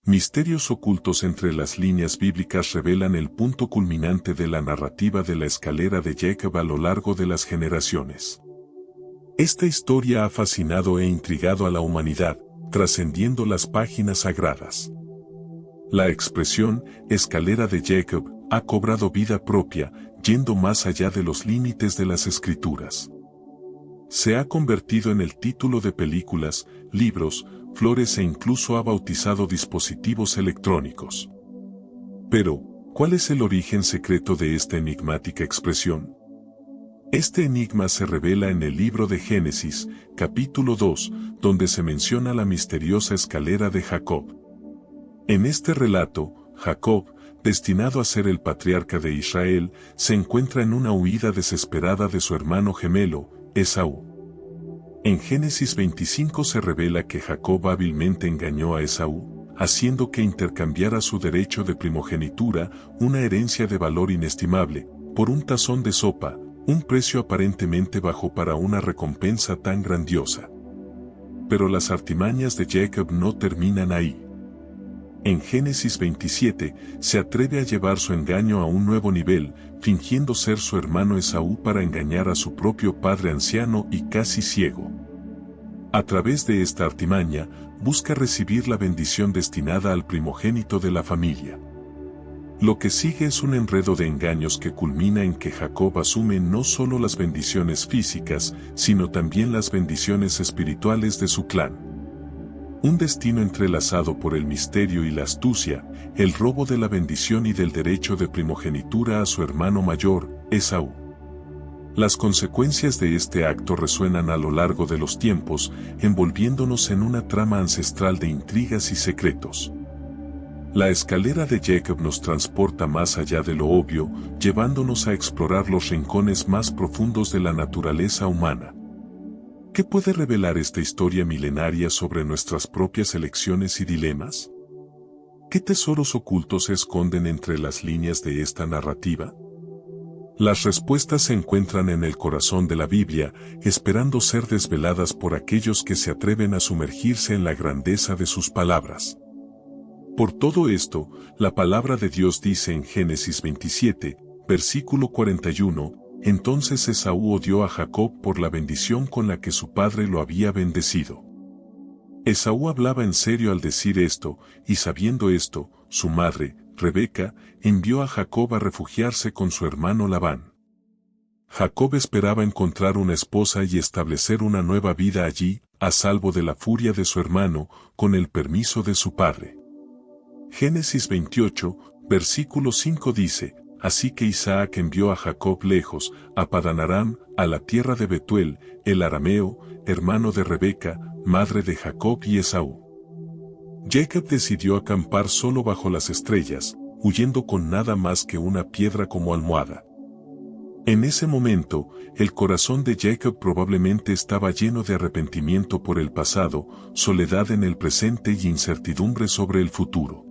Misterios ocultos entre las líneas bíblicas revelan el punto culminante de la narrativa de la escalera de Jacob a lo largo de las generaciones. Esta historia ha fascinado e intrigado a la humanidad, trascendiendo las páginas sagradas. La expresión escalera de Jacob ha cobrado vida propia, yendo más allá de los límites de las escrituras. Se ha convertido en el título de películas, libros, flores e incluso ha bautizado dispositivos electrónicos. Pero, ¿cuál es el origen secreto de esta enigmática expresión? Este enigma se revela en el libro de Génesis, capítulo 2, donde se menciona la misteriosa escalera de Jacob. En este relato, Jacob, destinado a ser el patriarca de Israel, se encuentra en una huida desesperada de su hermano gemelo, Esaú. En Génesis 25 se revela que Jacob hábilmente engañó a Esaú, haciendo que intercambiara su derecho de primogenitura, una herencia de valor inestimable, por un tazón de sopa, un precio aparentemente bajo para una recompensa tan grandiosa. Pero las artimañas de Jacob no terminan ahí. En Génesis 27, se atreve a llevar su engaño a un nuevo nivel, fingiendo ser su hermano Esaú para engañar a su propio padre anciano y casi ciego. A través de esta artimaña, busca recibir la bendición destinada al primogénito de la familia. Lo que sigue es un enredo de engaños que culmina en que Jacob asume no solo las bendiciones físicas, sino también las bendiciones espirituales de su clan. Un destino entrelazado por el misterio y la astucia, el robo de la bendición y del derecho de primogenitura a su hermano mayor, Esaú. Las consecuencias de este acto resuenan a lo largo de los tiempos, envolviéndonos en una trama ancestral de intrigas y secretos. La escalera de Jacob nos transporta más allá de lo obvio, llevándonos a explorar los rincones más profundos de la naturaleza humana. ¿Qué puede revelar esta historia milenaria sobre nuestras propias elecciones y dilemas? ¿Qué tesoros ocultos se esconden entre las líneas de esta narrativa? Las respuestas se encuentran en el corazón de la Biblia, esperando ser desveladas por aquellos que se atreven a sumergirse en la grandeza de sus palabras. Por todo esto, la palabra de Dios dice en Génesis 27, versículo 41, entonces Esaú odió a Jacob por la bendición con la que su padre lo había bendecido. Esaú hablaba en serio al decir esto, y sabiendo esto, su madre, Rebeca, envió a Jacob a refugiarse con su hermano Labán. Jacob esperaba encontrar una esposa y establecer una nueva vida allí, a salvo de la furia de su hermano, con el permiso de su padre. Génesis 28, versículo 5 dice, así que Isaac envió a Jacob lejos, a Padán Aram, a la tierra de Betuel, el arameo, hermano de Rebeca, madre de Jacob y Esaú. Jacob decidió acampar solo bajo las estrellas, huyendo con nada más que una piedra como almohada. En ese momento, el corazón de Jacob probablemente estaba lleno de arrepentimiento por el pasado, soledad en el presente y incertidumbre sobre el futuro.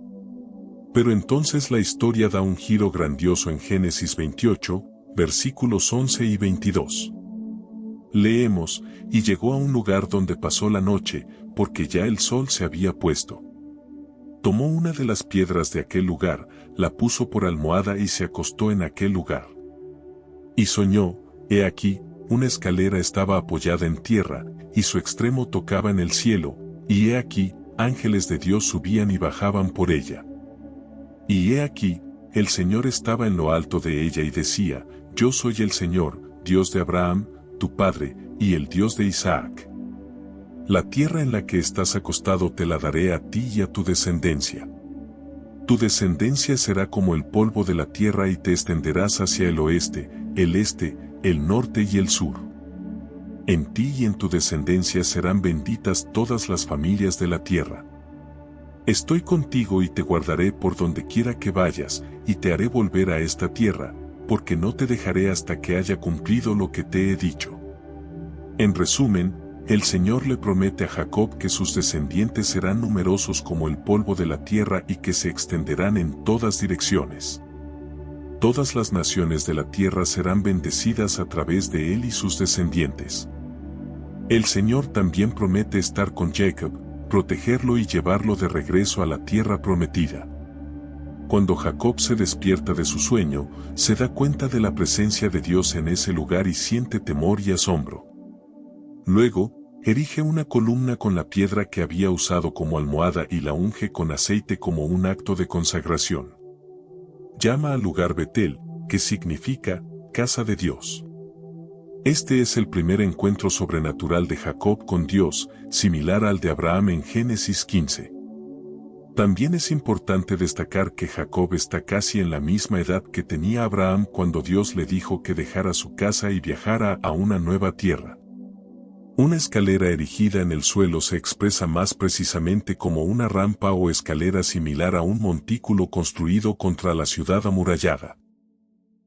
Pero entonces la historia da un giro grandioso en Génesis 28, versículos 11 y 22. Leemos, y llegó a un lugar donde pasó la noche, porque ya el sol se había puesto. Tomó una de las piedras de aquel lugar, la puso por almohada y se acostó en aquel lugar. Y soñó, he aquí, una escalera estaba apoyada en tierra, y su extremo tocaba en el cielo, y he aquí, ángeles de Dios subían y bajaban por ella. Y he aquí, el Señor estaba en lo alto de ella y decía, yo soy el Señor, Dios de Abraham, tu padre, y el Dios de Isaac. La tierra en la que estás acostado te la daré a ti y a tu descendencia. Tu descendencia será como el polvo de la tierra y te extenderás hacia el oeste, el este, el norte y el sur. En ti y en tu descendencia serán benditas todas las familias de la tierra. Estoy contigo y te guardaré por donde quiera que vayas, y te haré volver a esta tierra, porque no te dejaré hasta que haya cumplido lo que te he dicho. En resumen, el Señor le promete a Jacob que sus descendientes serán numerosos como el polvo de la tierra y que se extenderán en todas direcciones. Todas las naciones de la tierra serán bendecidas a través de él y sus descendientes. El Señor también promete estar con Jacob, protegerlo y llevarlo de regreso a la tierra prometida. Cuando Jacob se despierta de su sueño, se da cuenta de la presencia de Dios en ese lugar y siente temor y asombro. Luego, erige una columna con la piedra que había usado como almohada y la unge con aceite como un acto de consagración. Llama al lugar Betel, que significa casa de Dios. Este es el primer encuentro sobrenatural de Jacob con Dios, similar al de Abraham en Génesis 15. También es importante destacar que Jacob está casi en la misma edad que tenía Abraham cuando Dios le dijo que dejara su casa y viajara a una nueva tierra. Una escalera erigida en el suelo se expresa más precisamente como una rampa o escalera similar a un montículo construido contra la ciudad amurallada.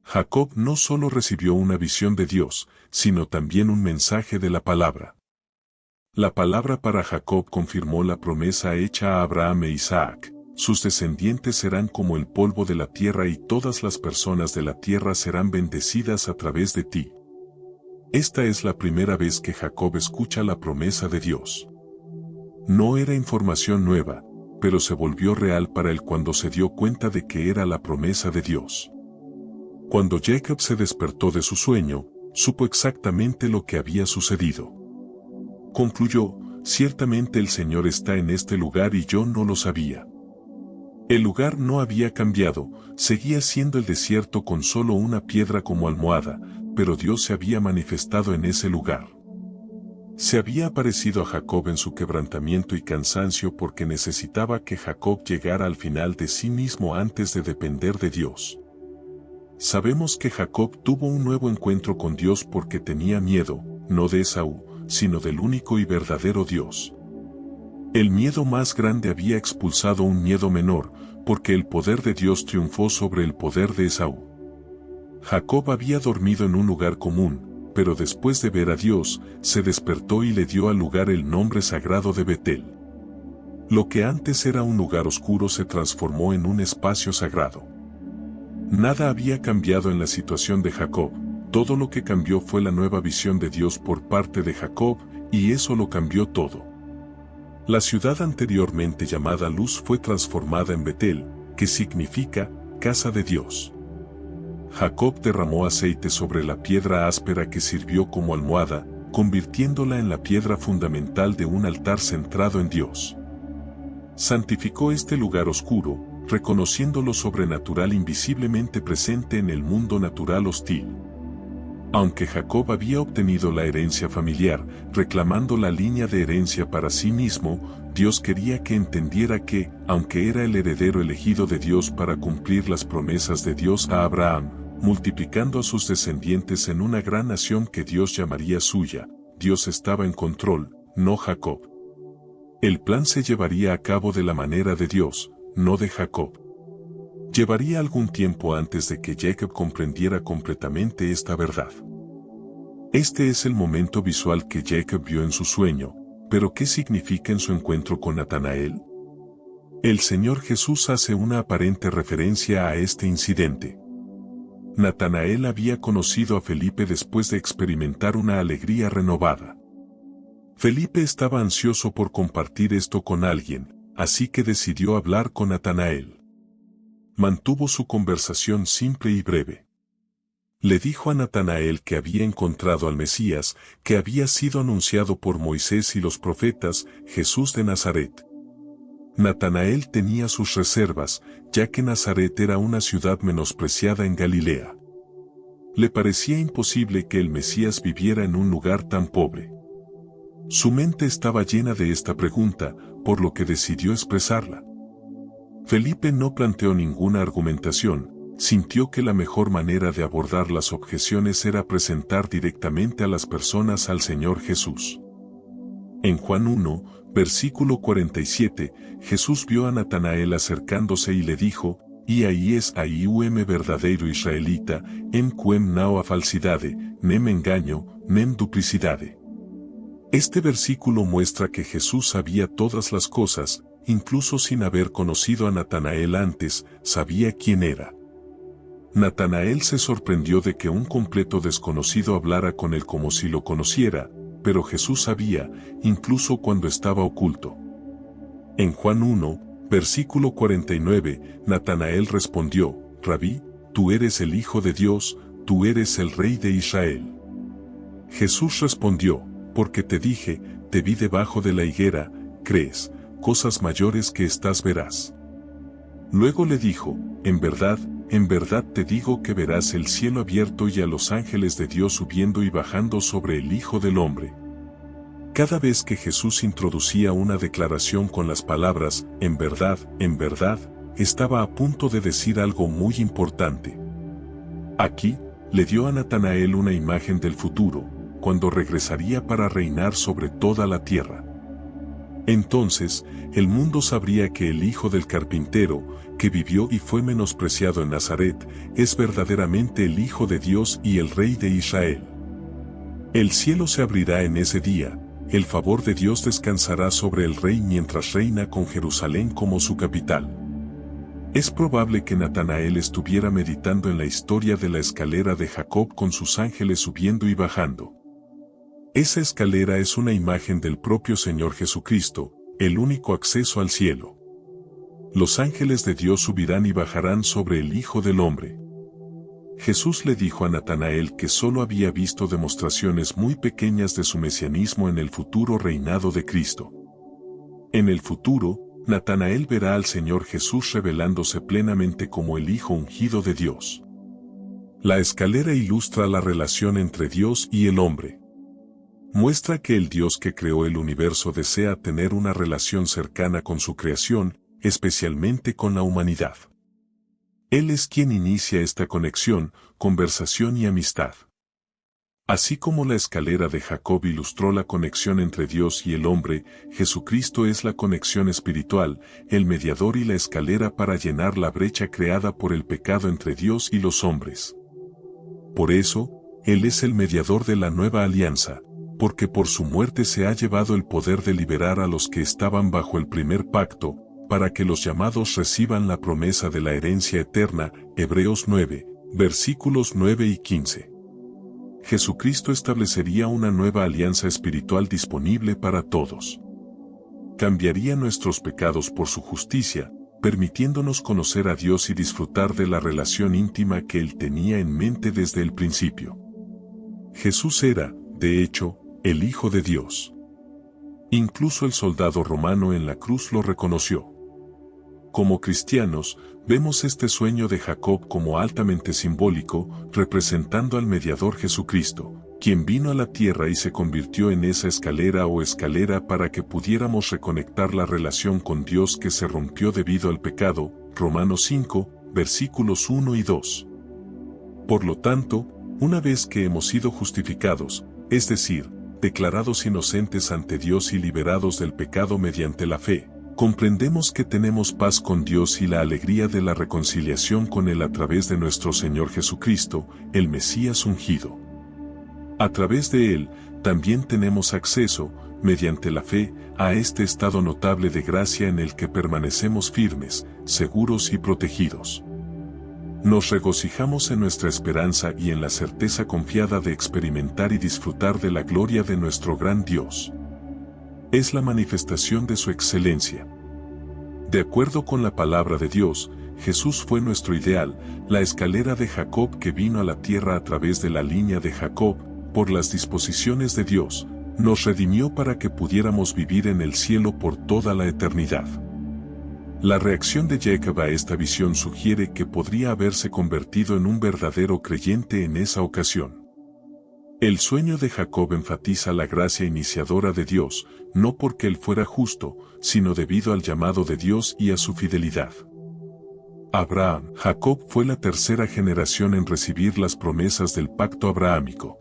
Jacob no solo recibió una visión de Dios, sino también un mensaje de la palabra. La palabra para Jacob confirmó la promesa hecha a Abraham e Isaac: sus descendientes serán como el polvo de la tierra y todas las personas de la tierra serán bendecidas a través de ti. Esta es la primera vez que Jacob escucha la promesa de Dios. No era información nueva, pero se volvió real para él cuando se dio cuenta de que era la promesa de Dios. Cuando Jacob se despertó de su sueño, supo exactamente lo que había sucedido. Concluyó: ciertamente el Señor está en este lugar y yo no lo sabía. El lugar no había cambiado, seguía siendo el desierto con solo una piedra como almohada, pero Dios se había manifestado en ese lugar. Se había aparecido a Jacob en su quebrantamiento y cansancio porque necesitaba que Jacob llegara al final de sí mismo antes de depender de Dios. Sabemos que Jacob tuvo un nuevo encuentro con Dios porque tenía miedo, no de Esaú, sino del único y verdadero Dios. El miedo más grande había expulsado un miedo menor, porque el poder de Dios triunfó sobre el poder de Esaú. Jacob había dormido en un lugar común, pero después de ver a Dios, se despertó y le dio al lugar el nombre sagrado de Betel. Lo que antes era un lugar oscuro se transformó en un espacio sagrado. Nada había cambiado en la situación de Jacob, todo lo que cambió fue la nueva visión de Dios por parte de Jacob, y eso lo cambió todo. La ciudad anteriormente llamada Luz fue transformada en Betel, que significa casa de Dios. Jacob derramó aceite sobre la piedra áspera que sirvió como almohada, convirtiéndola en la piedra fundamental de un altar centrado en Dios. Santificó este lugar oscuro, reconociendo lo sobrenatural invisiblemente presente en el mundo natural hostil. Aunque Jacob había obtenido la herencia familiar, reclamando la línea de herencia para sí mismo, Dios quería que entendiera que, aunque era el heredero elegido de Dios para cumplir las promesas de Dios a Abraham, multiplicando a sus descendientes en una gran nación que Dios llamaría suya, Dios estaba en control, no Jacob. El plan se llevaría a cabo de la manera de Dios, no de Jacob. Llevaría algún tiempo antes de que Jacob comprendiera completamente esta verdad. Este es el momento visual que Jacob vio en su sueño, pero ¿qué significa en su encuentro con Natanael? El Señor Jesús hace una aparente referencia a este incidente. Natanael había conocido a Felipe después de experimentar una alegría renovada. Felipe estaba ansioso por compartir esto con alguien, así que decidió hablar con Natanael. Mantuvo su conversación simple y breve. Le dijo a Natanael que había encontrado al Mesías, que había sido anunciado por Moisés y los profetas, Jesús de Nazaret. Natanael tenía sus reservas, ya que Nazaret era una ciudad menospreciada en Galilea. Le parecía imposible que el Mesías viviera en un lugar tan pobre. Su mente estaba llena de esta pregunta, por lo que decidió expresarla. Felipe no planteó ninguna argumentación, sintió que la mejor manera de abordar las objeciones era presentar directamente a las personas al Señor Jesús. En Juan 1, versículo 47, Jesús vio a Natanael acercándose y le dijo: "Y ahí es ahí verdadeiro israelita, en quem não há falsidade, nem engaño, nem duplicidade". Este versículo muestra que Jesús sabía todas las cosas, incluso sin haber conocido a Natanael antes, sabía quién era. Natanael se sorprendió de que un completo desconocido hablara con él como si lo conociera, pero Jesús sabía, incluso cuando estaba oculto. En Juan 1, versículo 49, Natanael respondió, Rabí, tú eres el Hijo de Dios, tú eres el Rey de Israel. Jesús respondió, porque te dije, te vi debajo de la higuera, ¿crees? Cosas mayores que estas verás. Luego le dijo, en verdad te digo que verás el cielo abierto y a los ángeles de Dios subiendo y bajando sobre el Hijo del Hombre. Cada vez que Jesús introducía una declaración con las palabras, en verdad, estaba a punto de decir algo muy importante. Aquí, le dio a Natanael una imagen del futuro, cuando regresaría para reinar sobre toda la tierra. Entonces, el mundo sabría que el hijo del carpintero, que vivió y fue menospreciado en Nazaret, es verdaderamente el Hijo de Dios y el Rey de Israel. El cielo se abrirá en ese día, el favor de Dios descansará sobre el rey mientras reina con Jerusalén como su capital. Es probable que Natanael estuviera meditando en la historia de la escalera de Jacob con sus ángeles subiendo y bajando. Esa escalera es una imagen del propio Señor Jesucristo, el único acceso al cielo. Los ángeles de Dios subirán y bajarán sobre el Hijo del Hombre. Jesús le dijo a Natanael que solo había visto demostraciones muy pequeñas de su mesianismo en el futuro reinado de Cristo. En el futuro, Natanael verá al Señor Jesús revelándose plenamente como el Hijo ungido de Dios. La escalera ilustra la relación entre Dios y el hombre. Muestra que el Dios que creó el universo desea tener una relación cercana con su creación, especialmente con la humanidad. Él es quien inicia esta conexión, conversación y amistad. Así como la escalera de Jacob ilustró la conexión entre Dios y el hombre, Jesucristo es la conexión espiritual, el mediador y la escalera para llenar la brecha creada por el pecado entre Dios y los hombres. Por eso, Él es el mediador de la nueva alianza, porque por su muerte se ha llevado el poder de liberar a los que estaban bajo el primer pacto, para que los llamados reciban la promesa de la herencia eterna, Hebreos 9, versículos 9 y 15. Jesucristo establecería una nueva alianza espiritual disponible para todos. Cambiaría nuestros pecados por su justicia, permitiéndonos conocer a Dios y disfrutar de la relación íntima que Él tenía en mente desde el principio. Jesús era, de hecho, el Hijo de Dios. Incluso el soldado romano en la cruz lo reconoció. Como cristianos, vemos este sueño de Jacob como altamente simbólico, representando al mediador Jesucristo, quien vino a la tierra y se convirtió en esa escalera para que pudiéramos reconectar la relación con Dios que se rompió debido al pecado, Romanos 5, versículos 1 y 2. Por lo tanto, una vez que hemos sido justificados, es decir, declarados inocentes ante Dios y liberados del pecado mediante la fe, comprendemos que tenemos paz con Dios y la alegría de la reconciliación con Él a través de nuestro Señor Jesucristo, el Mesías ungido. A través de Él, también tenemos acceso, mediante la fe, a este estado notable de gracia en el que permanecemos firmes, seguros y protegidos. Nos regocijamos en nuestra esperanza y en la certeza confiada de experimentar y disfrutar de la gloria de nuestro gran Dios. Es la manifestación de su excelencia. De acuerdo con la palabra de Dios, Jesús fue nuestro ideal, la escalera de Jacob que vino a la tierra a través de la línea de Jacob, por las disposiciones de Dios, nos redimió para que pudiéramos vivir en el cielo por toda la eternidad. La reacción de Jacob a esta visión sugiere que podría haberse convertido en un verdadero creyente en esa ocasión. El sueño de Jacob enfatiza la gracia iniciadora de Dios, no porque él fuera justo, sino debido al llamado de Dios y a su fidelidad. Jacob fue la tercera generación en recibir las promesas del pacto abrahámico.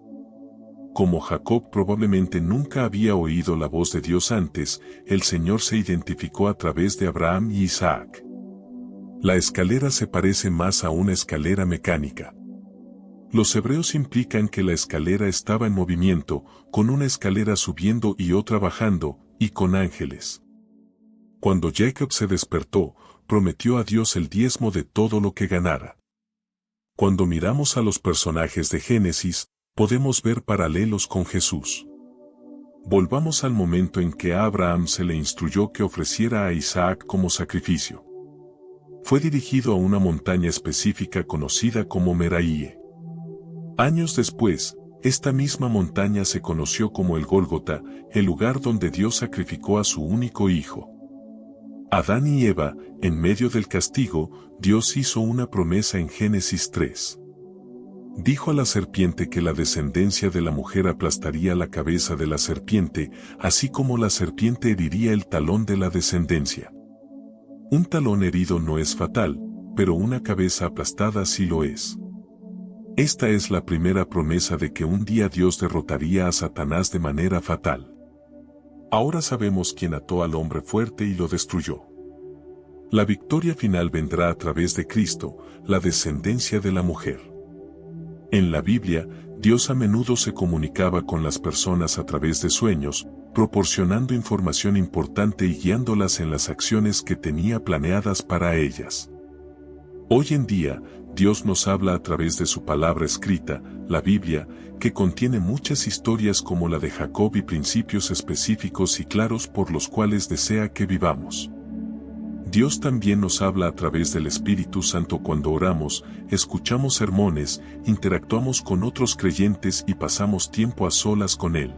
Como Jacob probablemente nunca había oído la voz de Dios antes, el Señor se identificó a través de Abraham y Isaac. La escalera se parece más a una escalera mecánica. Los hebreos implican que la escalera estaba en movimiento, con una escalera subiendo y otra bajando, y con ángeles. Cuando Jacob se despertó, prometió a Dios el diezmo de todo lo que ganara. Cuando miramos a los personajes de Génesis, podemos ver paralelos con Jesús. Volvamos al momento en que a Abraham se le instruyó que ofreciera a Isaac como sacrificio. Fue dirigido a una montaña específica conocida como Meraíe. Años después, esta misma montaña se conoció como el Gólgota, el lugar donde Dios sacrificó a su único hijo. Adán y Eva, en medio del castigo, Dios hizo una promesa en Génesis 3. Dijo a la serpiente que la descendencia de la mujer aplastaría la cabeza de la serpiente, así como la serpiente heriría el talón de la descendencia. Un talón herido no es fatal, pero una cabeza aplastada sí lo es. Esta es la primera promesa de que un día Dios derrotaría a Satanás de manera fatal. Ahora sabemos quién ató al hombre fuerte y lo destruyó. La victoria final vendrá a través de Cristo, la descendencia de la mujer. En la Biblia, Dios a menudo se comunicaba con las personas a través de sueños, proporcionando información importante y guiándolas en las acciones que tenía planeadas para ellas. Hoy en día, Dios nos habla a través de su palabra escrita, la Biblia, que contiene muchas historias como la de Jacob y principios específicos y claros por los cuales desea que vivamos. Dios también nos habla a través del Espíritu Santo cuando oramos, escuchamos sermones, interactuamos con otros creyentes y pasamos tiempo a solas con Él.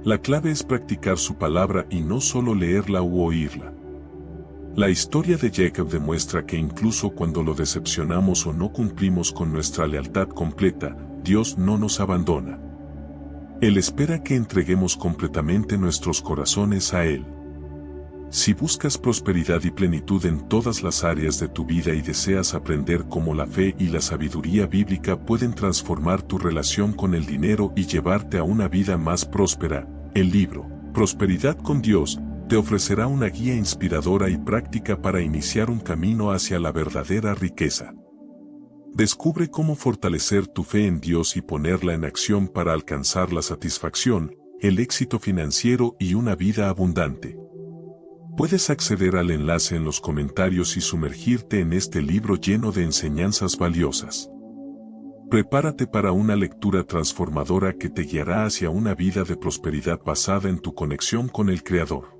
La clave es practicar su palabra y no solo leerla u oírla. La historia de Jacob demuestra que incluso cuando lo decepcionamos o no cumplimos con nuestra lealtad completa, Dios no nos abandona. Él espera que entreguemos completamente nuestros corazones a Él. Si buscas prosperidad y plenitud en todas las áreas de tu vida y deseas aprender cómo la fe y la sabiduría bíblica pueden transformar tu relación con el dinero y llevarte a una vida más próspera, el libro, Prosperidad con Dios, te ofrecerá una guía inspiradora y práctica para iniciar un camino hacia la verdadera riqueza. Descubre cómo fortalecer tu fe en Dios y ponerla en acción para alcanzar la satisfacción, el éxito financiero y una vida abundante. Puedes acceder al enlace en los comentarios y sumergirte en este libro lleno de enseñanzas valiosas. Prepárate para una lectura transformadora que te guiará hacia una vida de prosperidad basada en tu conexión con el Creador.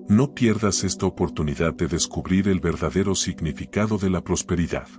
No pierdas esta oportunidad de descubrir el verdadero significado de la prosperidad.